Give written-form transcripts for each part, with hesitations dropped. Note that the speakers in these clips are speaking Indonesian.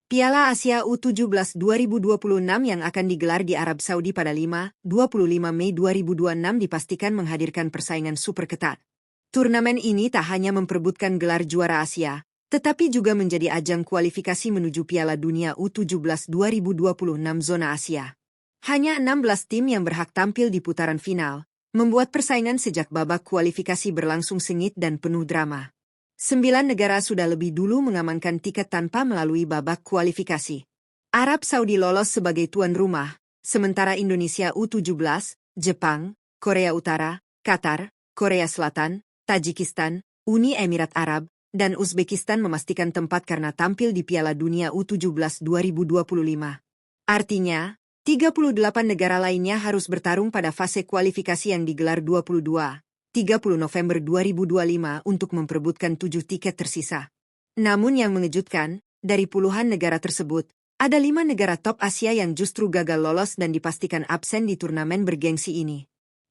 Piala Asia U17 2026 yang akan digelar di Arab Saudi pada 5-25 Mei 2026 dipastikan menghadirkan persaingan super ketat. Turnamen ini tak hanya memperebutkan gelar juara Asia, tetapi juga menjadi ajang kualifikasi menuju Piala Dunia U17 2026 zona Asia. Hanya 16 tim yang berhak tampil di putaran final, membuat persaingan sejak babak kualifikasi berlangsung sengit dan penuh drama. 9 negara sudah lebih dulu mengamankan tiket tanpa melalui babak kualifikasi. Arab Saudi lolos sebagai tuan rumah, sementara Indonesia U17, Jepang, Korea Utara, Qatar, Korea Selatan, Tajikistan, Uni Emirat Arab, dan Uzbekistan memastikan tempat karena tampil di Piala Dunia U17 2025. Artinya, 38 negara lainnya harus bertarung pada fase kualifikasi yang digelar 22-30 November 2025 untuk memperebutkan 7 tiket tersisa. Namun yang mengejutkan, dari puluhan negara tersebut, ada 5 negara top Asia yang justru gagal lolos dan dipastikan absen di turnamen bergengsi ini.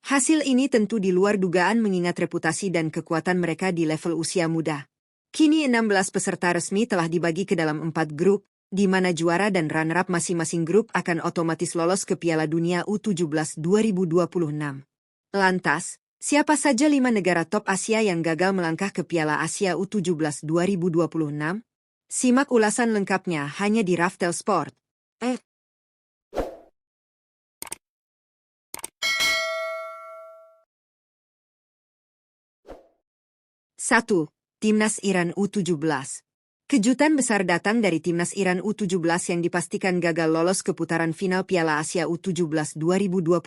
Hasil ini tentu di luar dugaan mengingat reputasi dan kekuatan mereka di level usia muda. Kini 16 peserta resmi telah dibagi ke dalam 4 grup, di mana juara dan runner-up masing-masing grup akan otomatis lolos ke Piala Dunia U17 2026. Lantas, siapa saja 5 negara top Asia yang gagal melangkah ke Piala Asia U17 2026? Simak ulasan lengkapnya hanya di Raftel Sport. 1. Timnas Iran U17. Kejutan besar datang dari Timnas Iran U17 yang dipastikan gagal lolos ke putaran final Piala Asia U17 2026.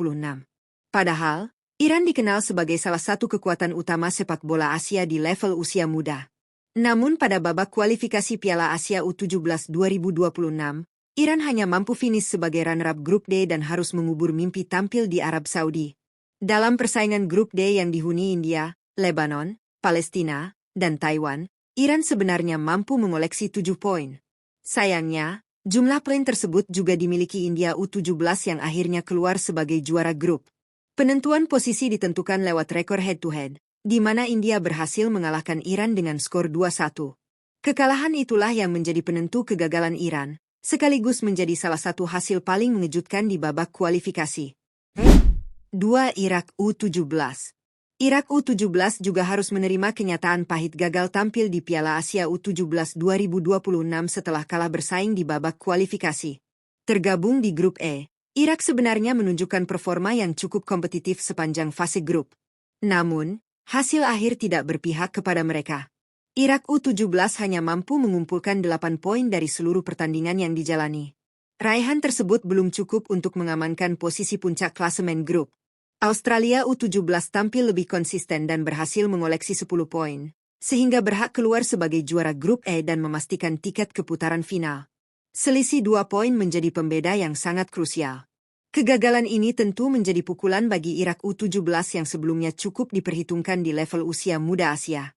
Padahal, Iran dikenal sebagai salah satu kekuatan utama sepak bola Asia di level usia muda. Namun pada babak kualifikasi Piala Asia U17 2026, Iran hanya mampu finish sebagai runner-up grup D dan harus mengubur mimpi tampil di Arab Saudi. Dalam persaingan grup D yang dihuni India, Lebanon, Palestina, dan Taiwan, Iran sebenarnya mampu mengoleksi 7 poin. Sayangnya, jumlah poin tersebut juga dimiliki India U17 yang akhirnya keluar sebagai juara grup. Penentuan posisi ditentukan lewat rekor head-to-head, di mana India berhasil mengalahkan Iran dengan skor 2-1. Kekalahan itulah yang menjadi penentu kegagalan Iran, sekaligus menjadi salah satu hasil paling mengejutkan di babak kualifikasi. 2. Irak U17. Irak U17 juga harus menerima kenyataan pahit gagal tampil di Piala Asia U17 2026 setelah kalah bersaing di babak kualifikasi. Tergabung di grup E, Irak sebenarnya menunjukkan performa yang cukup kompetitif sepanjang fase grup. Namun, hasil akhir tidak berpihak kepada mereka. Irak U17 hanya mampu mengumpulkan 8 poin dari seluruh pertandingan yang dijalani. Raihan tersebut belum cukup untuk mengamankan posisi puncak klasemen grup. Australia U17 tampil lebih konsisten dan berhasil mengoleksi 10 poin, sehingga berhak keluar sebagai juara grup E dan memastikan tiket ke putaran final. Selisih 2 poin menjadi pembeda yang sangat krusial. Kegagalan ini tentu menjadi pukulan bagi Irak U17 yang sebelumnya cukup diperhitungkan di level usia muda Asia.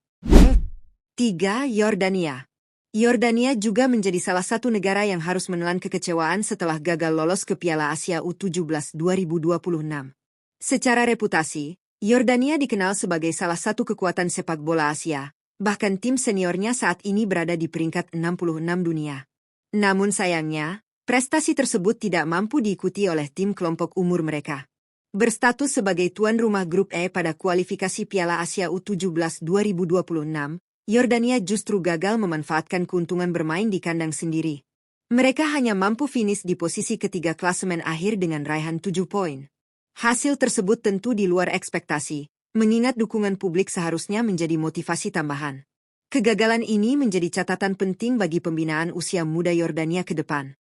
3. Yordania. Yordania juga menjadi salah satu negara yang harus menelan kekecewaan setelah gagal lolos ke Piala Asia U17 2026. Secara reputasi, Yordania dikenal sebagai salah satu kekuatan sepak bola Asia, bahkan tim seniornya saat ini berada di peringkat 66 dunia. Namun sayangnya, prestasi tersebut tidak mampu diikuti oleh tim kelompok umur mereka. Berstatus sebagai tuan rumah grup E pada kualifikasi Piala Asia U17 2026, Yordania justru gagal memanfaatkan keuntungan bermain di kandang sendiri. Mereka hanya mampu finish di posisi ketiga klasemen akhir dengan raihan 7 poin. Hasil tersebut tentu di luar ekspektasi, mengingat dukungan publik seharusnya menjadi motivasi tambahan. Kegagalan ini menjadi catatan penting bagi pembinaan usia muda Yordania ke depan.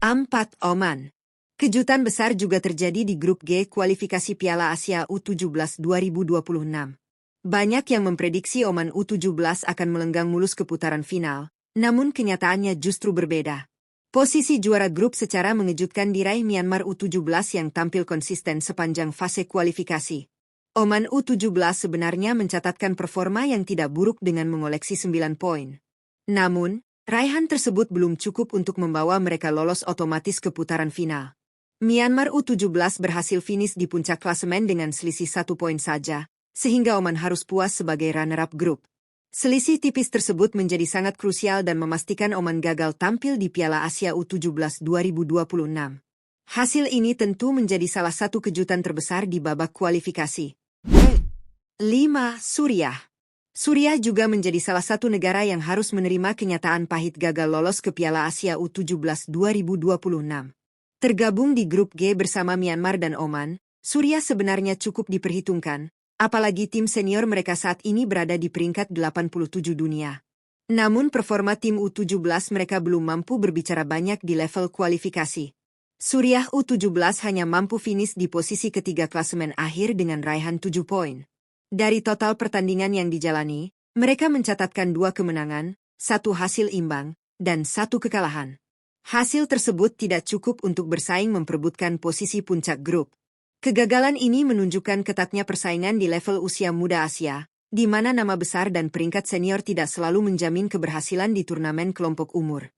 4. Oman. Kejutan besar juga terjadi di grup G kualifikasi Piala Asia U17 2026. Banyak yang memprediksi Oman U17 akan melenggang mulus ke putaran final, namun kenyataannya justru berbeda. Posisi juara grup secara mengejutkan diraih Myanmar U17 yang tampil konsisten sepanjang fase kualifikasi. Oman U17 sebenarnya mencatatkan performa yang tidak buruk dengan mengoleksi 9 poin. Namun, raihan tersebut belum cukup untuk membawa mereka lolos otomatis ke putaran final. Myanmar U17 berhasil finish di puncak klasemen dengan selisih 1 poin saja, sehingga Oman harus puas sebagai runner-up grup. Selisih tipis tersebut menjadi sangat krusial dan memastikan Oman gagal tampil di Piala Asia U17 2026. Hasil ini tentu menjadi salah satu kejutan terbesar di babak kualifikasi. 5. Suriah. Suriah juga menjadi salah satu negara yang harus menerima kenyataan pahit gagal lolos ke Piala Asia U17 2026. Tergabung di grup G bersama Myanmar dan Oman, Suriah sebenarnya cukup diperhitungkan, apalagi tim senior mereka saat ini berada di peringkat 87 dunia. Namun performa tim U17 mereka belum mampu berbicara banyak di level kualifikasi. Suriah U17 hanya mampu finish di posisi ketiga klasemen akhir dengan raihan 7 poin. Dari total pertandingan yang dijalani, mereka mencatatkan 2 kemenangan, 1 hasil imbang, dan 1 kekalahan. Hasil tersebut tidak cukup untuk bersaing memperebutkan posisi puncak grup. Kegagalan ini menunjukkan ketatnya persaingan di level usia muda Asia, di mana nama besar dan peringkat senior tidak selalu menjamin keberhasilan di turnamen kelompok umur.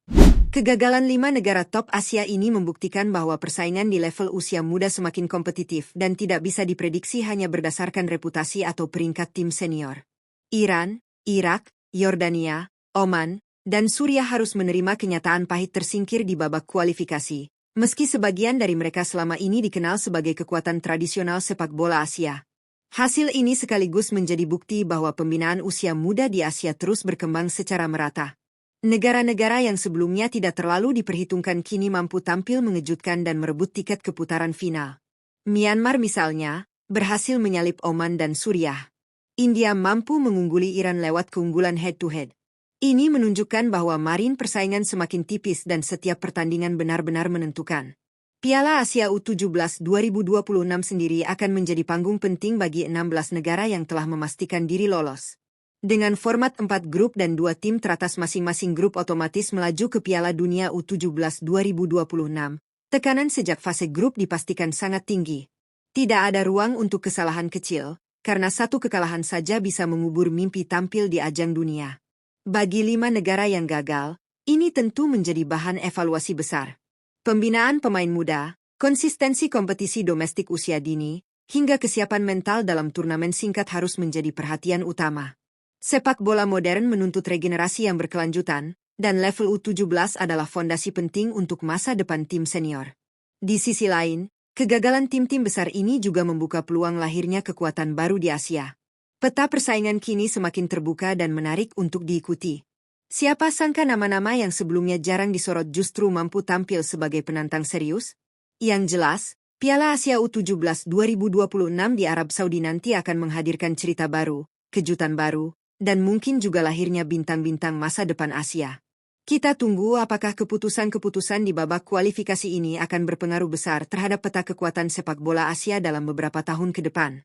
Kegagalan 5 negara top Asia ini membuktikan bahwa persaingan di level usia muda semakin kompetitif dan tidak bisa diprediksi hanya berdasarkan reputasi atau peringkat tim senior. Iran, Irak, Yordania, Oman, dan Suriah harus menerima kenyataan pahit tersingkir di babak kualifikasi. Meski sebagian dari mereka selama ini dikenal sebagai kekuatan tradisional sepak bola Asia. Hasil ini sekaligus menjadi bukti bahwa pembinaan usia muda di Asia terus berkembang secara merata. Negara-negara yang sebelumnya tidak terlalu diperhitungkan kini mampu tampil mengejutkan dan merebut tiket ke putaran final. Myanmar misalnya, berhasil menyalip Oman dan Suriah. India mampu mengungguli Iran lewat keunggulan head-to-head. Ini menunjukkan bahwa marin persaingan semakin tipis dan setiap pertandingan benar-benar menentukan. Piala Asia U17 2026 sendiri akan menjadi panggung penting bagi 16 negara yang telah memastikan diri lolos. Dengan format 4 grup dan 2 tim teratas masing-masing grup otomatis melaju ke Piala Dunia U17 2026, tekanan sejak fase grup dipastikan sangat tinggi. Tidak ada ruang untuk kesalahan kecil, karena 1 kekalahan saja bisa mengubur mimpi tampil di ajang dunia. Bagi 5 negara yang gagal, ini tentu menjadi bahan evaluasi besar. Pembinaan pemain muda, konsistensi kompetisi domestik usia dini, hingga kesiapan mental dalam turnamen singkat harus menjadi perhatian utama. Sepak bola modern menuntut regenerasi yang berkelanjutan, dan level U17 adalah fondasi penting untuk masa depan tim senior. Di sisi lain, kegagalan tim-tim besar ini juga membuka peluang lahirnya kekuatan baru di Asia. Peta persaingan kini semakin terbuka dan menarik untuk diikuti. Siapa sangka nama-nama yang sebelumnya jarang disorot justru mampu tampil sebagai penantang serius? Yang jelas, Piala Asia U17 2026 di Arab Saudi nanti akan menghadirkan cerita baru, kejutan baru, dan mungkin juga lahirnya bintang-bintang masa depan Asia. Kita tunggu apakah keputusan-keputusan di babak kualifikasi ini akan berpengaruh besar terhadap peta kekuatan sepak bola Asia dalam beberapa tahun ke depan.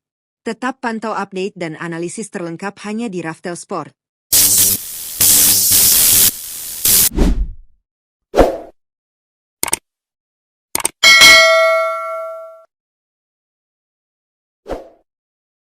Tetap pantau update dan analisis terlengkap hanya di Raftel Sport.